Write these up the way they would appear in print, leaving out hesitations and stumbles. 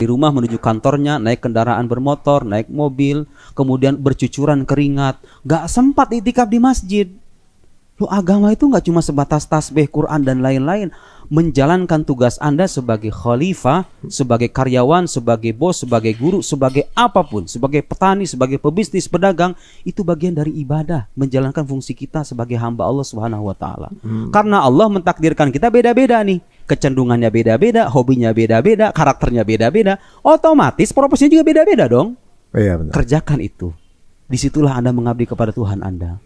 di rumah menuju kantornya, naik kendaraan bermotor, naik mobil, kemudian bercucuran keringat, gak sempat itikaf di masjid. Loh, agama itu gak cuma sebatas tasbih, Quran dan lain-lain. Menjalankan tugas Anda sebagai khalifah, sebagai karyawan, sebagai bos, sebagai guru, sebagai apapun, sebagai petani, sebagai pebisnis, pedagang, itu bagian dari ibadah, menjalankan fungsi kita sebagai hamba Allah Subhanahu wa taala. Karena Allah mentakdirkan kita beda-beda nih. Kecenderungannya beda-beda, hobinya beda-beda, karakternya beda-beda, otomatis profesinya juga beda-beda dong. Iya, benar. Kerjakan itu. Disitulah Anda mengabdi kepada Tuhan Anda.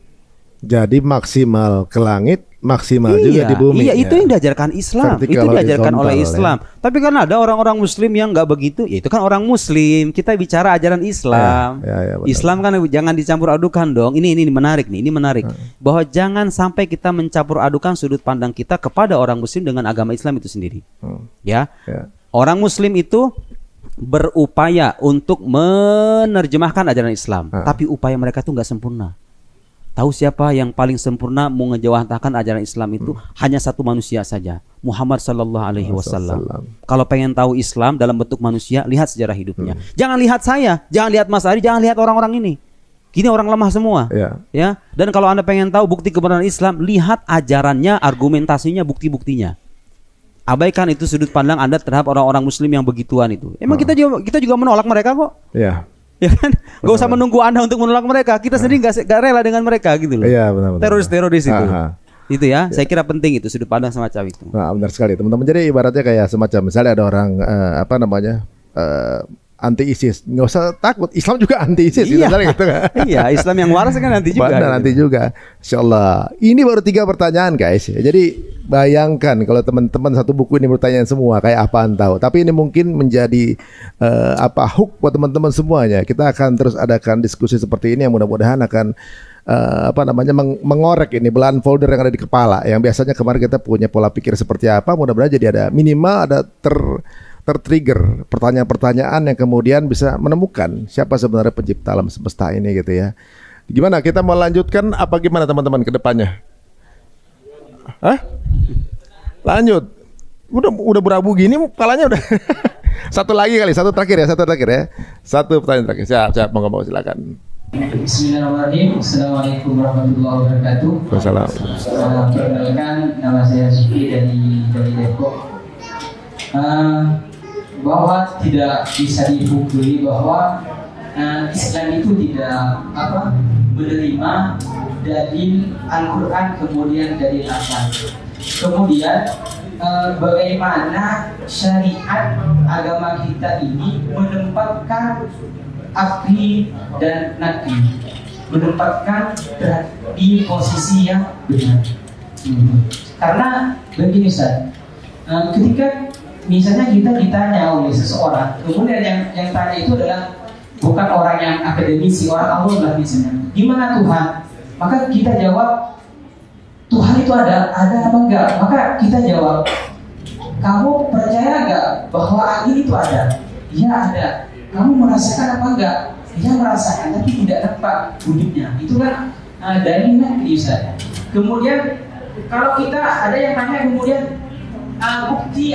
Jadi maksimal ke langit, maksimal juga di bumi. Iya, itu yang diajarkan Islam. Vertikal, itu diajarkan oleh Islam. Ya. Tapi kan ada orang-orang Muslim yang nggak begitu. Ya itu kan orang Muslim. Kita bicara ajaran Islam. Islam kan jangan dicampur adukan dong. Ini menarik nih. Ini menarik. Bahwa jangan sampai kita mencampur adukan sudut pandang kita kepada orang Muslim dengan agama Islam itu sendiri. Ya. Orang Muslim itu berupaya untuk menerjemahkan ajaran Islam. Tapi upaya mereka tuh nggak sempurna. Tahu siapa yang paling sempurna mengejawantahkan ajaran Islam itu? Hanya satu manusia saja, Muhammad sallallahu alaihi wasallam. Kalau pengen tahu Islam dalam bentuk manusia, lihat sejarah hidupnya. Jangan lihat saya, jangan lihat Mas Ari, jangan lihat orang-orang ini. Gini orang lemah semua. Ya. Dan kalau Anda pengen tahu bukti kebenaran Islam, lihat ajarannya, argumentasinya, bukti-buktinya. Abaikan itu sudut pandang Anda terhadap orang-orang Muslim yang begituan itu. Emang kita juga menolak mereka kok. Iya. Ya kan, gak usah menunggu Anda untuk menolak mereka. Kita sendiri gak rela dengan mereka gitu loh. Iya, benar. Teroris itu. Itu ya, saya kira penting itu sudut pandang semacam itu. Nah, benar sekali teman-teman. Jadi ibaratnya kayak semacam misalnya ada orang anti ISIS, nggak usah takut. Islam juga anti ISIS. Iya, gitu kan? Iya, Islam yang waras kan nanti juga. Benar, nanti juga. Insyaallah. Ini baru 3 pertanyaan guys. Jadi bayangkan kalau teman-teman satu buku ini bertanya semua kayak apaan tahu. Tapi ini mungkin menjadi hook buat teman-teman semuanya. Kita akan terus adakan diskusi seperti ini yang mudah-mudahan akan mengorek ini belahan folder yang ada di kepala. Yang biasanya kemarin kita punya pola pikir seperti apa, mudah-mudahan jadi ada minimal ada tertrigger pertanyaan-pertanyaan yang kemudian bisa menemukan siapa sebenarnya pencipta alam semesta ini gitu ya. Gimana kita mau lanjutkan apa gimana teman-teman ke depannya? Hah? Lanjut. Udah berabu gini kepalanya udah. Satu terakhir ya. Satu pertanyaan terakhir. Siap, monggo silakan. Bismillahirrahmanirrahim. Assalamualaikum warahmatullahi wabarakatuh. Waalaikumsalam. Perkenalkan, nama saya Sufi dari Depok. Bahwa tidak bisa dipungkiri bahwa Islam itu tidak menerima dalil Al-Quran kemudian dalil akal. Kemudian bagaimana syariat agama kita ini menempatkan akli dan nakli, menempatkan di posisi yang benar. Karena begini Ustaz, ketika misalnya kita ditanya oleh seseorang, kemudian yang tanya itu adalah bukan orang yang akademisi, orang awam lah misalnya. Di mana Tuhan? Maka kita jawab, Tuhan itu ada apa enggak? Maka kita jawab, kamu percaya enggak bahwa angin itu ada? Iya ada. Kamu merasakan apa enggak? Iya merasakan, tapi tidak nampak wujudnya. Itu kan dalilnya Ustaz. Kemudian kalau kita ada yang tanya kemudian bukti